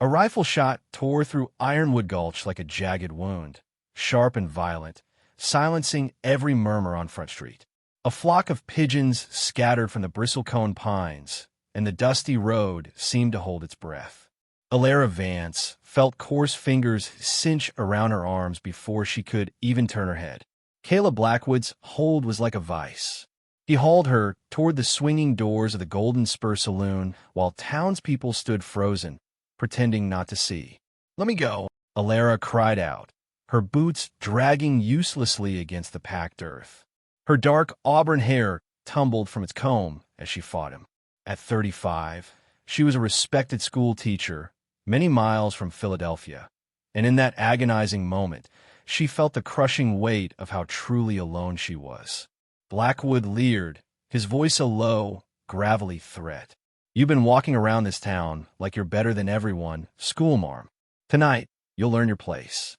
A rifle shot tore through Ironwood Gulch like a jagged wound, sharp and violent, silencing every murmur on Front Street. A flock of pigeons scattered from the bristlecone pines, and the dusty road seemed to hold its breath. Alara Vance felt coarse fingers cinch around her arms before she could even turn her head. Caleb Blackwood's hold was like a vice. He hauled her toward the swinging doors of the Golden Spur Saloon while townspeople stood frozen, pretending not to see. "Let me go," Alara cried out, her boots dragging uselessly against the packed earth. Her dark auburn hair tumbled from its comb as she fought him. At 35, she was a respected school teacher, many miles from Philadelphia, and in that agonizing moment, she felt the crushing weight of how truly alone she was. Blackwood leered, his voice a low, gravelly threat. "You've been walking around this town like you're better than everyone, schoolmarm. Tonight, you'll learn your place."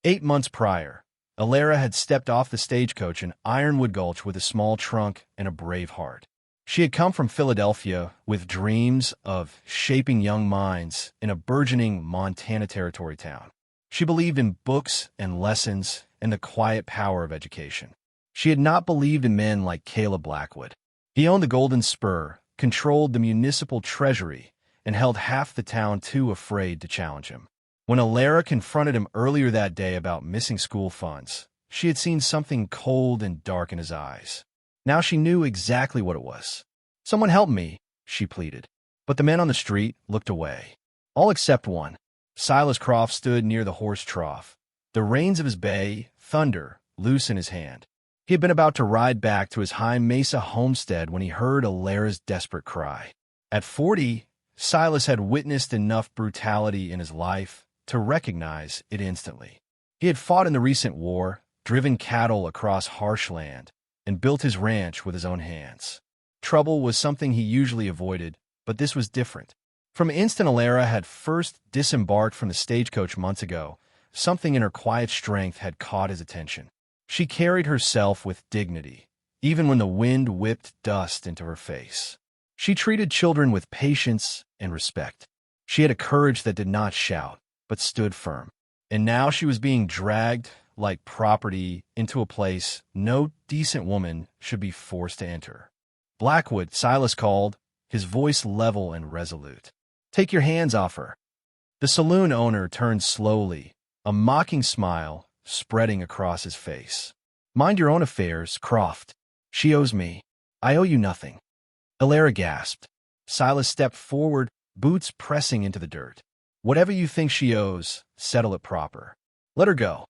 8 months prior, Alara had stepped off the stagecoach in Ironwood Gulch with a small trunk and a brave heart. She had come from Philadelphia with dreams of shaping young minds in a burgeoning Montana Territory town. She believed in books and lessons and the quiet power of education. She had not believed in men like Caleb Blackwood. He owned the Golden Spur, controlled the municipal treasury, and held half the town too afraid to challenge him. When Alara confronted him earlier that day about missing school funds, she had seen something cold and dark in his eyes. Now she knew exactly what it was. "Someone help me," she pleaded. But the men on the street looked away. All except one. Silas Croft stood near the horse trough, the reins of his bay, Thunder, loose in his hand. He had been about to ride back to his High Mesa homestead when he heard Alara's desperate cry. At 40, Silas had witnessed enough brutality in his life to recognize it instantly. He had fought in the recent war, driven cattle across harsh land, and built his ranch with his own hands. Trouble was something he usually avoided, but this was different. From the instant Alara had first disembarked from the stagecoach months ago, something in her quiet strength had caught his attention. She carried herself with dignity, even when the wind whipped dust into her face. She treated children with patience and respect. She had a courage that did not shout, but stood firm. And now she was being dragged, like property, into a place no decent woman should be forced to enter. "Blackwood," Silas called, his voice level and resolute. "Take your hands off her." The saloon owner turned slowly, a mocking smile spreading across his face. "Mind your own affairs, Croft. She owes me. I owe you nothing." Alara gasped. Silas stepped forward, boots pressing into the dirt. "Whatever you think she owes, settle it proper. Let her go."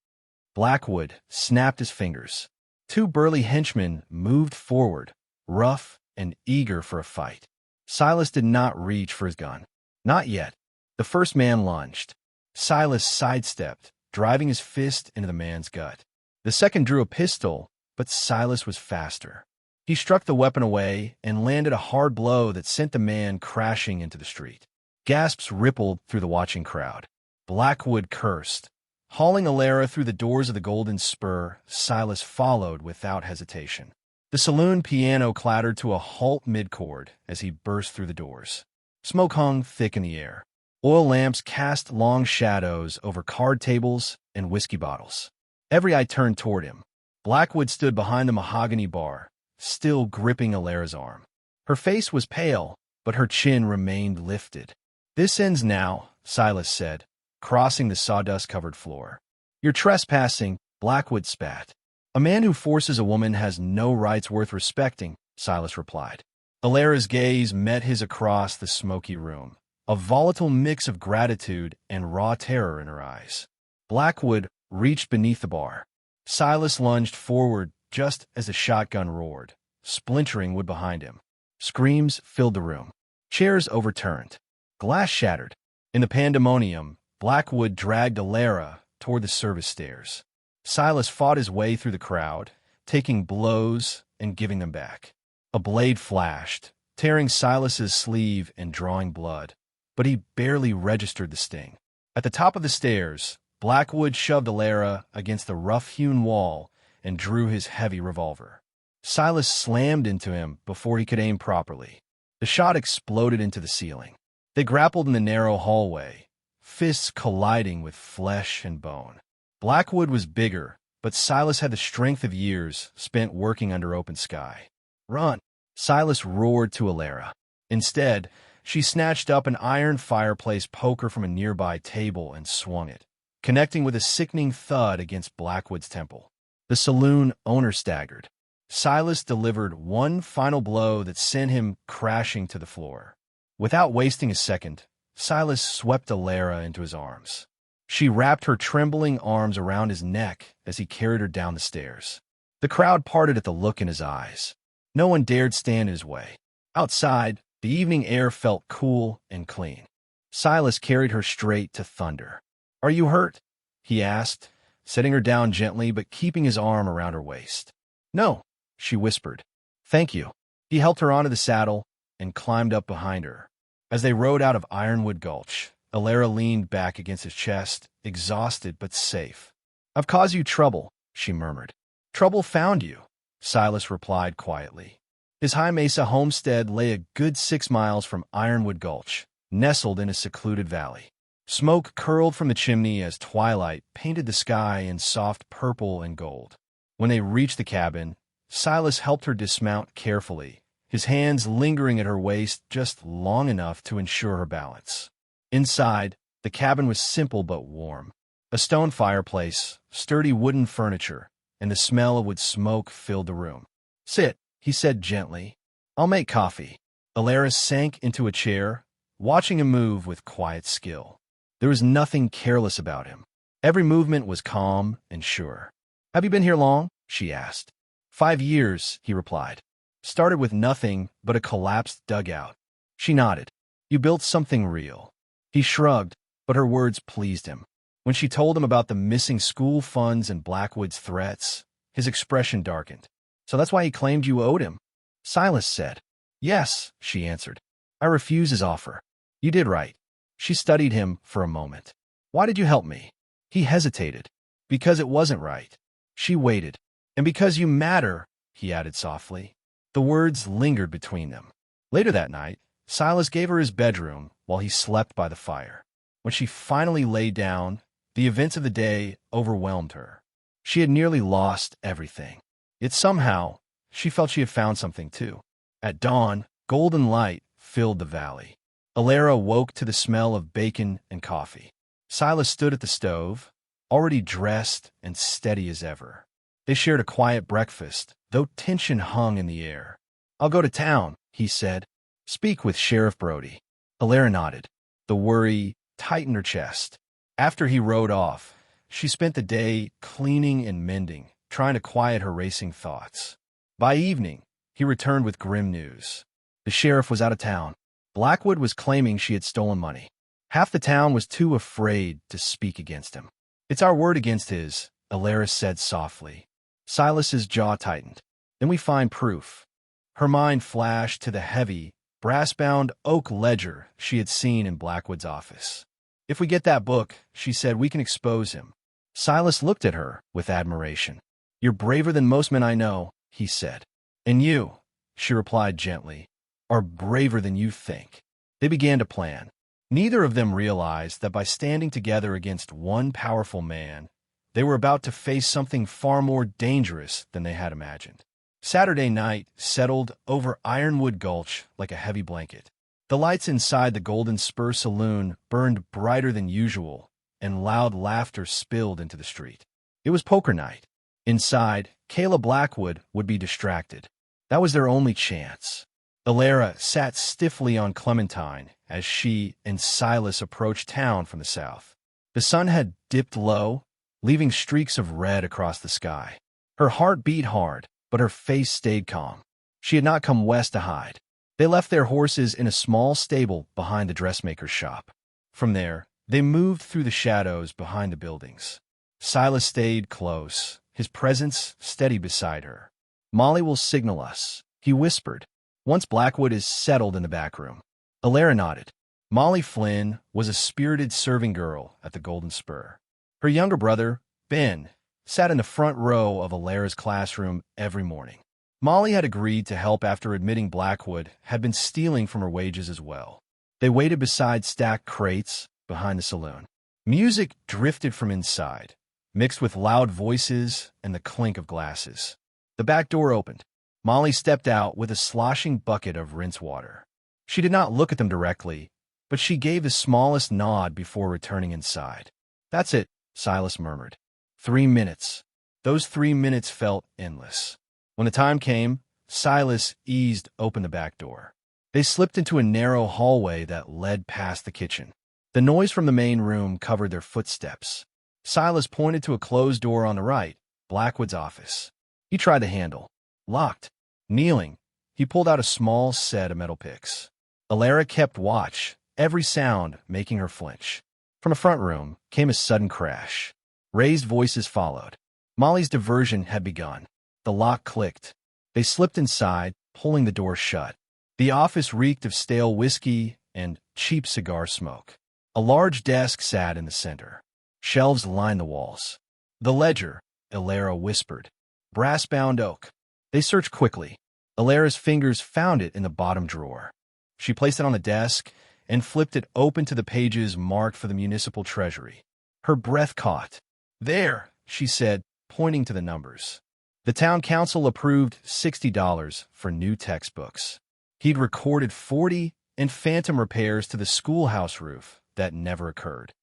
Blackwood snapped his fingers. Two burly henchmen moved forward, rough and eager for a fight. Silas did not reach for his gun. Not yet. The first man lunged. Silas sidestepped, driving his fist into the man's gut. The second drew a pistol, but Silas was faster. He struck the weapon away and landed a hard blow that sent the man crashing into the street. Gasps rippled through the watching crowd. Blackwood cursed. Hauling Alara through the doors of the Golden Spur, Silas followed without hesitation. The saloon piano clattered to a halt mid-chord as he burst through the doors. Smoke hung thick in the air. Oil lamps cast long shadows over card tables and whiskey bottles. Every eye turned toward him. Blackwood stood behind the mahogany bar, still gripping Alara's arm. Her face was pale, but her chin remained lifted. "This ends now," Silas said, crossing the sawdust-covered floor. "You're trespassing," Blackwood spat. "A man who forces a woman has no rights worth respecting," Silas replied. Alara's gaze met his across the smoky room, a volatile mix of gratitude and raw terror in her eyes. Blackwood reached beneath the bar. Silas lunged forward just as the shotgun roared, splintering wood behind him. Screams filled the room. Chairs overturned. Glass shattered. In the pandemonium, Blackwood dragged Alara toward the service stairs. Silas fought his way through the crowd, taking blows and giving them back. A blade flashed, tearing Silas's sleeve and drawing blood, but he barely registered the sting. At the top of the stairs, Blackwood shoved Alara against the rough-hewn wall and drew his heavy revolver. Silas slammed into him before he could aim properly. The shot exploded into the ceiling. They grappled in the narrow hallway, fists colliding with flesh and bone. Blackwood was bigger, but Silas had the strength of years spent working under open sky. "Run!" Silas roared to Alara. Instead, she snatched up an iron fireplace poker from a nearby table and swung it, connecting with a sickening thud against Blackwood's temple. The saloon owner staggered. Silas delivered one final blow that sent him crashing to the floor. Without wasting a second, Silas swept Alara into his arms. She wrapped her trembling arms around his neck as he carried her down the stairs. The crowd parted at the look in his eyes. No one dared stand in his way. Outside, the evening air felt cool and clean. Silas carried her straight to Thunder. "Are you hurt?" he asked, setting her down gently but keeping his arm around her waist. "No," she whispered. "Thank you." He helped her onto the saddle and climbed up behind her. As they rode out of Ironwood Gulch, Alara leaned back against his chest, exhausted but safe. "I've caused you trouble," she murmured. "Trouble found you," Silas replied quietly. His High Mesa homestead lay a good 6 miles from Ironwood Gulch, nestled in a secluded valley. Smoke curled from the chimney as twilight painted the sky in soft purple and gold. When they reached the cabin, Silas helped her dismount carefully, his hands lingering at her waist just long enough to ensure her balance. Inside, the cabin was simple but warm. A stone fireplace, sturdy wooden furniture, and the smell of wood smoke filled the room. "Sit," he said gently. "I'll make coffee." Alara sank into a chair, watching him move with quiet skill. There was nothing careless about him. Every movement was calm and sure. "Have you been here long?" she asked. 5 years, he replied. "Started with nothing but a collapsed dugout." She nodded. "You built something real." He shrugged, but her words pleased him. When she told him about the missing school funds and Blackwood's threats, his expression darkened. "So that's why he claimed you owed him?" Silas said. "Yes," she answered. "I refused his offer." "You did right." She studied him for a moment. "Why did you help me?" He hesitated. "Because it wasn't right." She waited. "And because you matter," he added softly. The words lingered between them. Later that night, Silas gave her his bedroom while he slept by the fire. When she finally lay down, the events of the day overwhelmed her. She had nearly lost everything. Yet somehow, she felt she had found something too. At dawn, golden light filled the valley. Alara woke to the smell of bacon and coffee. Silas stood at the stove, already dressed and steady as ever. They shared a quiet breakfast, though tension hung in the air. "I'll go to town," he said. "Speak with Sheriff Brody." Alara nodded. The worry tightened her chest. After he rode off, she spent the day cleaning and mending, trying to quiet her racing thoughts. By evening, he returned with grim news. The sheriff was out of town. Blackwood was claiming she had stolen money. Half the town was too afraid to speak against him. "It's our word against his," Alara said softly. Silas's jaw tightened. "Then we find proof." Her mind flashed to the heavy, brass-bound oak ledger she had seen in Blackwood's office. "If we get that book," she said, "we can expose him." Silas looked at her with admiration. "You're braver than most men I know," he said. "And you," she replied gently, "are braver than you think." They began to plan. Neither of them realized that by standing together against one powerful man, they were about to face something far more dangerous than they had imagined. Saturday night settled over Ironwood Gulch like a heavy blanket. The lights inside the Golden Spur Saloon burned brighter than usual, and loud laughter spilled into the street. It was poker night. Inside, Kayla Blackwood would be distracted. That was their only chance. Alara sat stiffly on Clementine as she and Silas approached town from the south. The sun had dipped low, leaving streaks of red across the sky. Her heart beat hard, but her face stayed calm. She had not come west to hide. They left their horses in a small stable behind the dressmaker's shop. From there, they moved through the shadows behind the buildings. Silas stayed close, his presence steady beside her. "Molly will signal us," he whispered, "once Blackwood is settled in the back room." Alara nodded. Molly Flynn was a spirited serving girl at the Golden Spur. Her younger brother, Ben, sat in the front row of Alara's classroom every morning. Molly had agreed to help after admitting Blackwood had been stealing from her wages as well. They waited beside stacked crates, behind the saloon. Music drifted from inside, mixed with loud voices and the clink of glasses. The back door opened. Molly stepped out with a sloshing bucket of rinse water. She did not look at them directly, but she gave the smallest nod before returning inside. "That's it," Silas murmured. 3 minutes. Those 3 minutes felt endless. When the time came, Silas eased open the back door. They slipped into a narrow hallway that led past the kitchen. The noise from the main room covered their footsteps. Silas pointed to a closed door on the right, Blackwood's office. He tried the handle. Locked. Kneeling, he pulled out a small set of metal picks. Alara kept watch, every sound making her flinch. From the front room came a sudden crash. Raised voices followed. Molly's diversion had begun. The lock clicked. They slipped inside, pulling the door shut. The office reeked of stale whiskey and cheap cigar smoke. A large desk sat in the center. Shelves lined the walls. "The ledger," Alara whispered. "Brass-bound oak." They searched quickly. Alara's fingers found it in the bottom drawer. She placed it on the desk and flipped it open to the pages marked for the municipal treasury. Her breath caught. "There," she said, pointing to the numbers. The town council approved $60 for new textbooks. He'd recorded 40 and phantom repairs to the schoolhouse roof that never occurred.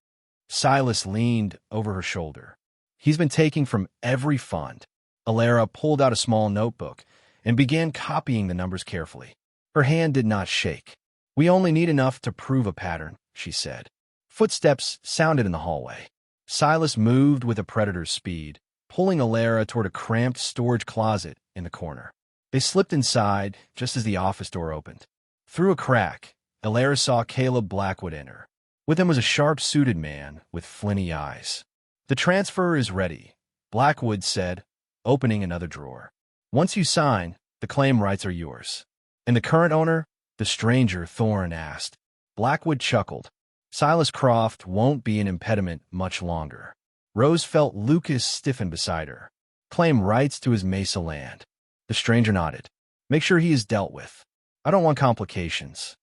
Silas leaned over her shoulder. "He's been taking from every fund." Alara pulled out a small notebook and began copying the numbers carefully. Her hand did not shake. "We only need enough to prove a pattern," she said. Footsteps sounded in the hallway. Silas moved with a predator's speed, pulling Alara toward a cramped storage closet in the corner. They slipped inside just as the office door opened. Through a crack, Alara saw Caleb Blackwood enter. With him was a sharp-suited man with flinty eyes. "The transfer is ready," Blackwood said, opening another drawer. "Once you sign, the claim rights are yours." "And the current owner?" the stranger Thorne asked. Blackwood chuckled. "Silas Croft won't be an impediment much longer." Rose felt Lucas stiffen beside her. "Claim rights to his mesa land." The stranger nodded. "Make sure he is dealt with. I don't want complications."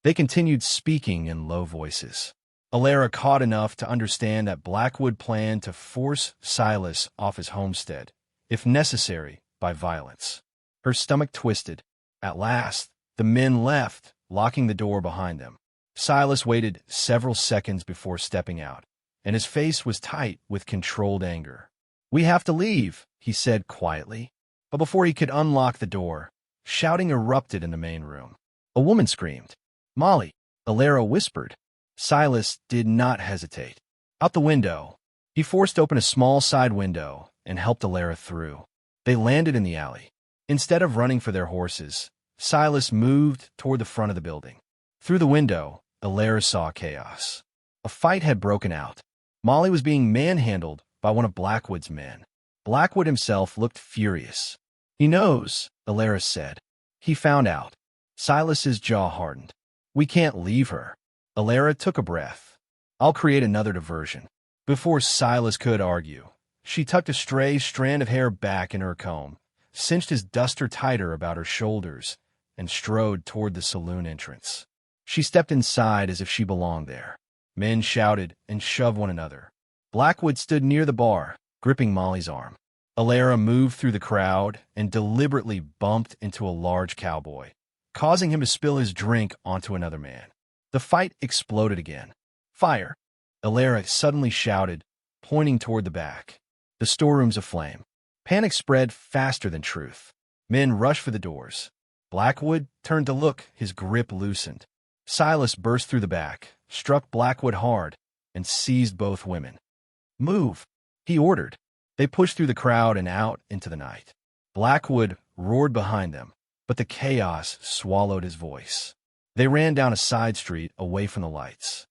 They continued speaking in low voices. Alara caught enough to understand that Blackwood planned to force Silas off his homestead, if necessary, by violence. Her stomach twisted. At last, the men left, locking the door behind them. Silas waited several seconds before stepping out, and his face was tight with controlled anger. "We have to leave," he said quietly. But before he could unlock the door, shouting erupted in the main room. A woman screamed. "Molly!" Alara whispered. Silas did not hesitate. Out the window, he forced open a small side window and helped Alara through. They landed in the alley. Instead of running for their horses, Silas moved toward the front of the building. Through the window, Alara saw chaos. A fight had broken out. Molly was being manhandled by one of Blackwood's men. Blackwood himself looked furious. "He knows," Alara said. "He found out." Silas's jaw hardened. "We can't leave her." Alara took a breath. "I'll create another diversion." Before Silas could argue, she tucked a stray strand of hair back in her comb, cinched his duster tighter about her shoulders, and strode toward the saloon entrance. She stepped inside as if she belonged there. Men shouted and shoved one another. Blackwood stood near the bar, gripping Molly's arm. Alara moved through the crowd and deliberately bumped into a large cowboy, causing him to spill his drink onto another man. The fight exploded again. "Fire!" Alara suddenly shouted, pointing toward the back. The storeroom's aflame. Panic spread faster than truth. Men rushed for the doors. Blackwood turned to look, his grip loosened. Silas burst through the back, struck Blackwood hard, and seized both women. "Move!" he ordered. They pushed through the crowd and out into the night. Blackwood roared behind them, but the chaos swallowed his voice. They ran down a side street away from the lights.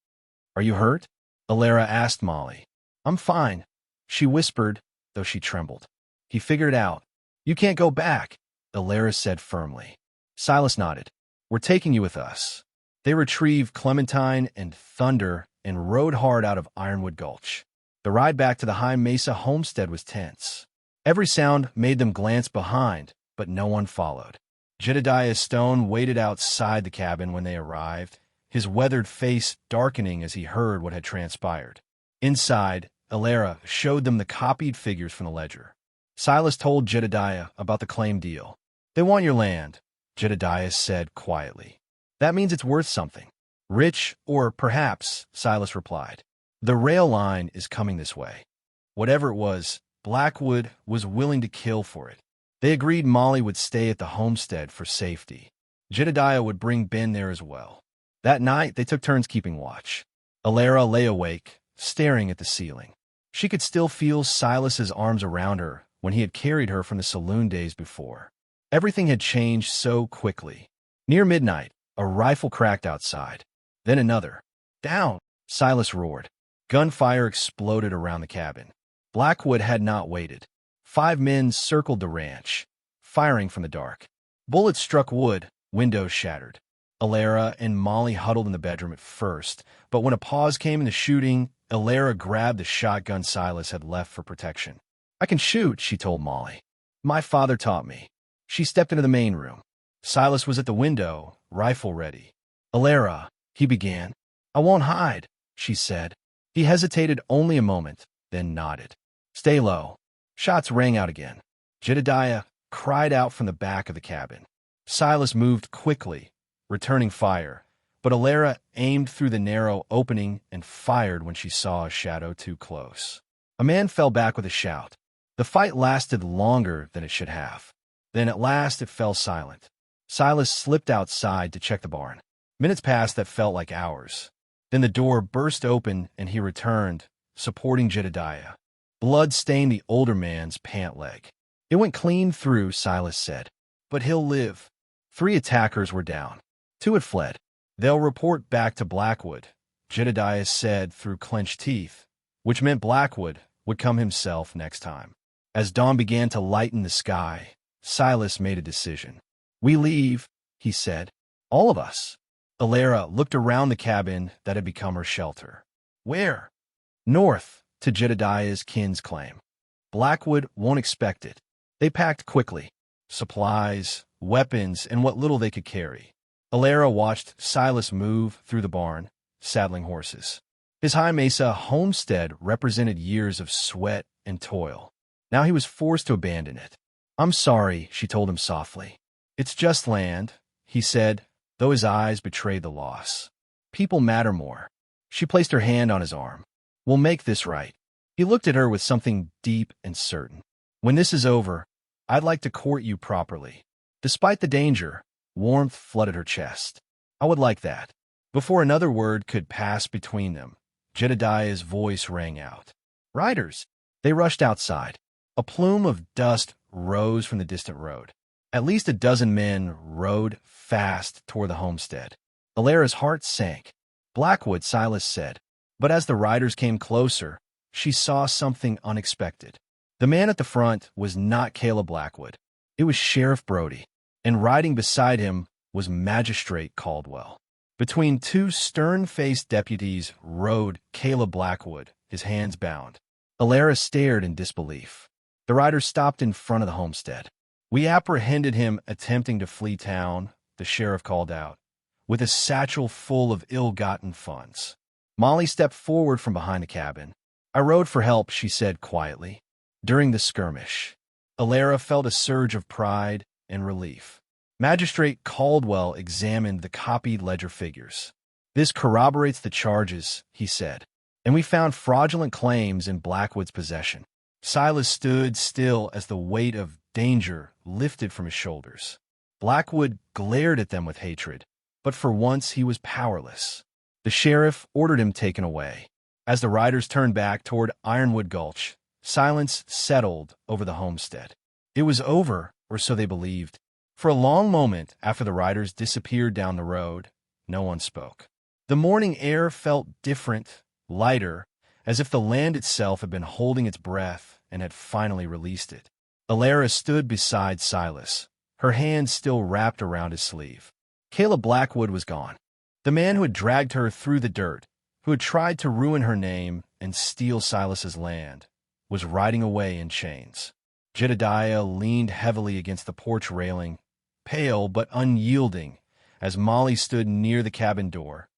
"Are you hurt?" Alara asked Molly. "I'm fine," she whispered, though she trembled. "He figured it out." "You can't go back," Alara said firmly. Silas nodded. "We're taking you with us." They retrieved Clementine and Thunder and rode hard out of Ironwood Gulch. The ride back to the High Mesa homestead was tense. Every sound made them glance behind, but no one followed. Jedediah Stone waited outside the cabin when they arrived, his weathered face darkening as he heard what had transpired. Inside, Alara showed them the copied figures from the ledger. Silas told Jedediah about the claim deal. "They want your land," Jedediah said quietly. "That means it's worth something." "Rich, or perhaps," Silas replied. "The rail line is coming this way." Whatever it was, Blackwood was willing to kill for it. They agreed Molly would stay at the homestead for safety. Jedediah would bring Ben there as well. That night, they took turns keeping watch. Alara lay awake, staring at the ceiling. She could still feel Silas's arms around her when he had carried her from the saloon days before. Everything had changed so quickly. Near midnight, a rifle cracked outside. Then another. "Down!" Silas roared. Gunfire exploded around the cabin. Blackwood had not waited. 5 men circled the ranch, firing from the dark. Bullets struck wood, windows shattered. Alara and Molly huddled in the bedroom at first, but when a pause came in the shooting, Alara grabbed the shotgun Silas had left for protection. "I can shoot," she told Molly. "My father taught me." She stepped into the main room. Silas was at the window, rifle ready. "Alara," he began. "I won't hide," she said. He hesitated only a moment, then nodded. "Stay low." Shots rang out again. Jedediah cried out from the back of the cabin. Silas moved quickly, returning fire, but Alara aimed through the narrow opening and fired when she saw a shadow too close. A man fell back with a shout. The fight lasted longer than it should have. Then at last it fell silent. Silas slipped outside to check the barn. Minutes passed that felt like hours. Then the door burst open and he returned, supporting Jedediah. Blood stained the older man's pant leg. "It went clean through," Silas said. "But he'll live." 3 attackers were down. 2 had fled. "They'll report back to Blackwood," Jedediah said through clenched teeth, which meant Blackwood would come himself next time. As dawn began to lighten the sky, Silas made a decision. "We leave," he said. "All of us." Alara looked around the cabin that had become her shelter. "Where?" "North, to Jedediah's kin's claim. Blackwood won't expect it." They packed quickly. Supplies, weapons, and what little they could carry. Alara watched Silas move through the barn, saddling horses. His high mesa homestead represented years of sweat and toil. Now he was forced to abandon it. "I'm sorry," she told him softly. "It's just land," he said, though his eyes betrayed the loss. "People matter more." She placed her hand on his arm. "We'll make this right." He looked at her with something deep and certain. "When this is over, I'd like to court you properly." Despite the danger, warmth flooded her chest. "I would like that." Before another word could pass between them, Jedediah's voice rang out. "Riders!" They rushed outside. A plume of dust rose from the distant road. At least a dozen men rode fast toward the homestead. Alara's heart sank. "Blackwood," Silas said. But as the riders came closer, she saw something unexpected. The man at the front was not Caleb Blackwood. It was Sheriff Brody, and riding beside him was Magistrate Caldwell. Between 2 stern-faced deputies rode Caleb Blackwood, his hands bound. Alara stared in disbelief. The riders stopped in front of the homestead. "We apprehended him attempting to flee town," the sheriff called out, "with a satchel full of ill-gotten funds." Molly stepped forward from behind the cabin. "I rode for help," she said quietly. During the skirmish, Alara felt a surge of pride and relief. Magistrate Caldwell examined the copied ledger figures. "This corroborates the charges," he said, "and we found fraudulent claims in Blackwood's possession." Silas stood still as the weight of danger lifted from his shoulders. Blackwood glared at them with hatred, but for once he was powerless. The sheriff ordered him taken away. As the riders turned back toward Ironwood Gulch, silence settled over the homestead. It was over, or so they believed. For a long moment after the riders disappeared down the road, no one spoke. The morning air felt different, lighter, as if the land itself had been holding its breath and had finally released it. Alara stood beside Silas, her hand still wrapped around his sleeve. Caleb Blackwood was gone. The man who had dragged her through the dirt, who had tried to ruin her name and steal Silas's land, was riding away in chains. Jedediah leaned heavily against the porch railing, pale but unyielding, as Molly stood near the cabin door,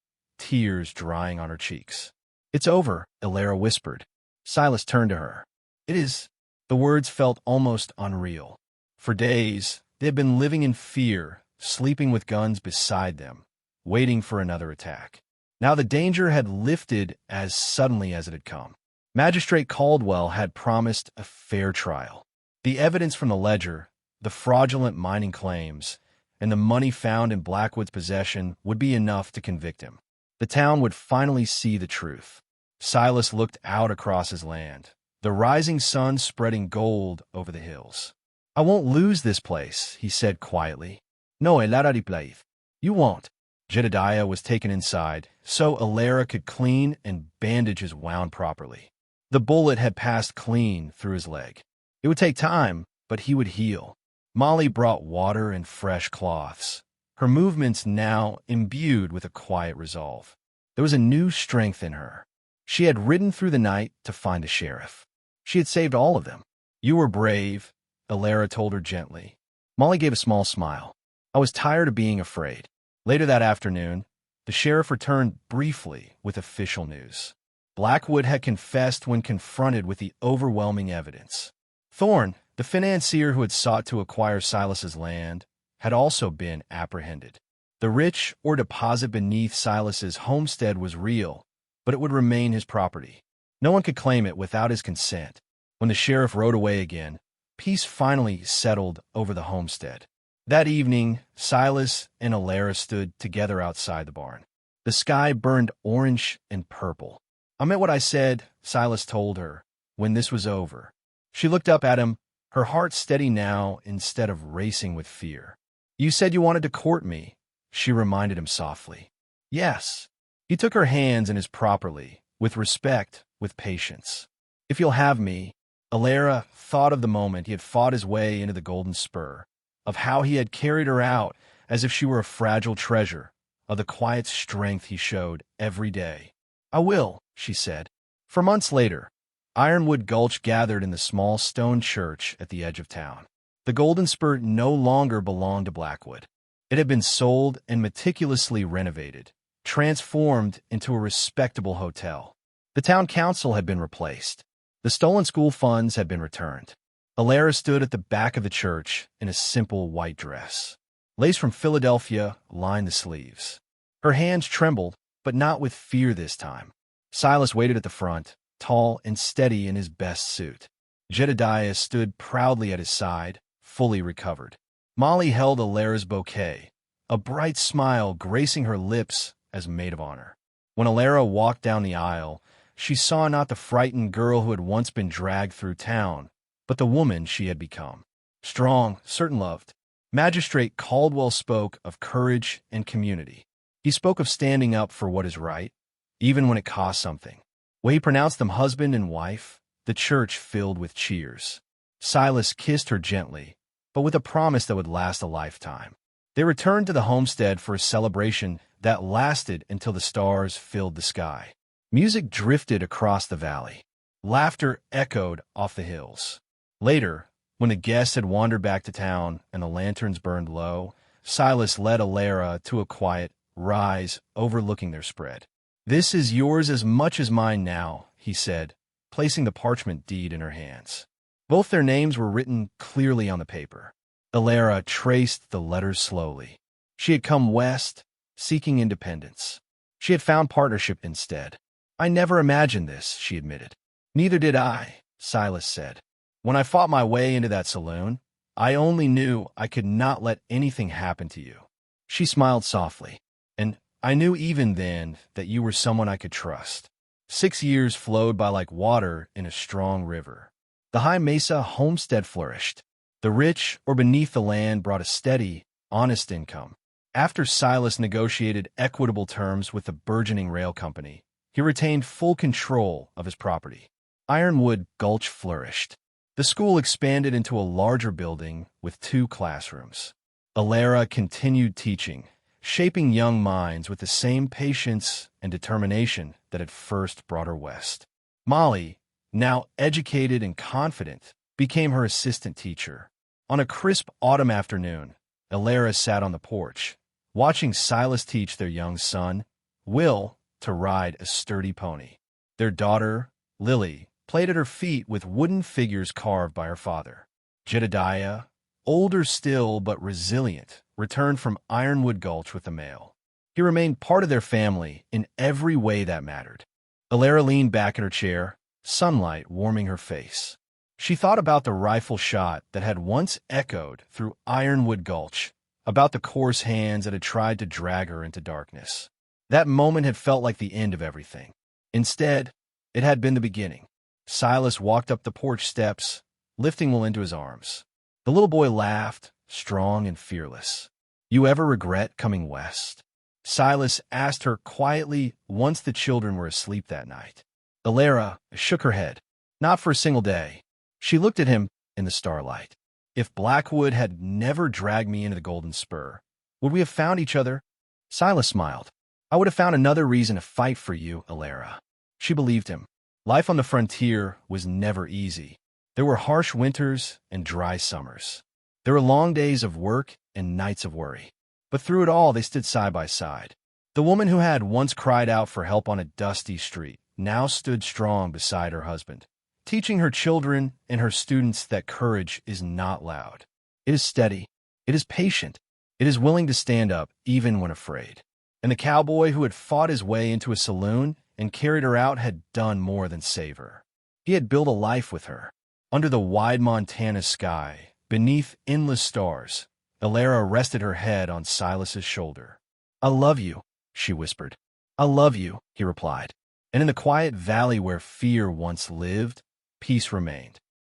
tears drying on her cheeks. "It's over," Ilara whispered. Silas turned to her. "It is." The words felt almost unreal. For days, they had been living in fear, sleeping with guns beside them, waiting for another attack. Now the danger had lifted as suddenly as it had come. Magistrate Caldwell had promised a fair trial. The evidence from the ledger, the fraudulent mining claims, and the money found in Blackwood's possession would be enough to convict him. The town would finally see the truth. Silas looked out across his land, the rising sun spreading gold over the hills. "I won't lose this place," he said quietly. "No, Ilara replied. You won't." Jedediah was taken inside, so Ilara could clean and bandage his wound properly. The bullet had passed clean through his leg. It would take time, but he would heal. Molly brought water and fresh cloths, her movements now imbued with a quiet resolve. There was a new strength in her. She had ridden through the night to find the sheriff. She had saved all of them. "You were brave," Ilara told her gently. Molly gave a small smile. "I was tired of being afraid." Later that afternoon, the sheriff returned briefly with official news. Blackwood had confessed when confronted with the overwhelming evidence. Thorne, the financier who had sought to acquire Silas's land, had also been apprehended. The rich or deposit beneath Silas's homestead was real, but it would remain his property. No one could claim it without his consent. When the sheriff rode away again, peace finally settled over the homestead. That evening, Silas and Ilara stood together outside the barn. The sky burned orange and purple. "I meant what I said," Silas told her, when this was over. She looked up at him, her heart steady now instead of racing with fear. "You said you wanted to court me," she reminded him softly. "Yes." He took her hands in his properly, with respect, with patience. "If you'll have me," Ilara thought of the moment he had fought his way into the Golden Spur, of how he had carried her out as if she were a fragile treasure, of the quiet strength he showed every day. "I will," she said. For months later, Ironwood Gulch gathered in the small stone church at the edge of town. The Golden Spur no longer belonged to Blackwood. It had been sold and meticulously renovated, transformed into a respectable hotel. The town council had been replaced. The stolen school funds had been returned. Ilara stood at the back of the church in a simple white dress. Lace from Philadelphia lined the sleeves. Her hands trembled, but not with fear this time. Silas waited at the front, tall and steady in his best suit. Jedediah stood proudly at his side, fully recovered. Molly held Ilara's bouquet, a bright smile gracing her lips as maid of honor. When Ilara walked down the aisle, she saw not the frightened girl who had once been dragged through town, but the woman she had become. Strong, certain loved. Magistrate Caldwell spoke of courage and community. He spoke of standing up for what is right, even when it costs something. When he pronounced them husband and wife, the church filled with cheers. Silas kissed her gently, but with a promise that would last a lifetime. They returned to the homestead for a celebration that lasted until the stars filled the sky. Music drifted across the valley. Laughter echoed off the hills. Later, when the guests had wandered back to town and the lanterns burned low, Silas led Ilara to a quiet rise overlooking their spread. "This is yours as much as mine now," he said, placing the parchment deed in her hands. Both their names were written clearly on the paper. Ilara traced the letters slowly. She had come west, seeking independence. She had found partnership instead. "I never imagined this," she admitted. "Neither did I," Silas said. "When I fought my way into that saloon, I only knew I could not let anything happen to you." She smiled softly. "And I knew even then that you were someone I could trust." 6 years flowed by like water in a strong river. The High Mesa homestead flourished. The rich or beneath the land brought a steady, honest income. After Silas negotiated equitable terms with the burgeoning rail company, he retained full control of his property. Ironwood Gulch flourished. The school expanded into a larger building with 2 classrooms. Ilara continued teaching, shaping young minds with the same patience and determination that had first brought her west. Molly, now educated and confident, became her assistant teacher. On a crisp autumn afternoon, Ilara sat on the porch, watching Silas teach their young son, Will, to ride a sturdy pony. Their daughter, Lily, played at her feet with wooden figures carved by her father. Jedediah, older still but resilient, returned from Ironwood Gulch with the mail. He remained part of their family in every way that mattered. Alara leaned back in her chair, sunlight warming her face. She thought about the rifle shot that had once echoed through Ironwood Gulch, about the coarse hands that had tried to drag her into darkness. That moment had felt like the end of everything. Instead, it had been the beginning. Silas walked up the porch steps, lifting Will into his arms. The little boy laughed, strong and fearless. "You ever regret coming west?" Silas asked her quietly once the children were asleep that night. Alara shook her head. Not for a single day. She looked at him in the starlight. "If Blackwood had never dragged me into the Golden Spur, would we have found each other?" Silas smiled. "I would have found another reason to fight for you, Alara." She believed him. Life on the frontier was never easy. There were harsh winters and dry summers. There were long days of work and nights of worry. But through it all, they stood side by side. The woman who had once cried out for help on a dusty street now stood strong beside her husband, teaching her children and her students that courage is not loud. It is steady. It is patient. It is willing to stand up even when afraid. And the cowboy who had fought his way into a saloon and carried her out had done more than save her. He had built a life with her. Under the wide Montana sky, beneath endless stars, Alara rested her head on Silas's shoulder. "I love you," she whispered. "I love you," he replied. And in the quiet valley where fear once lived, peace remained.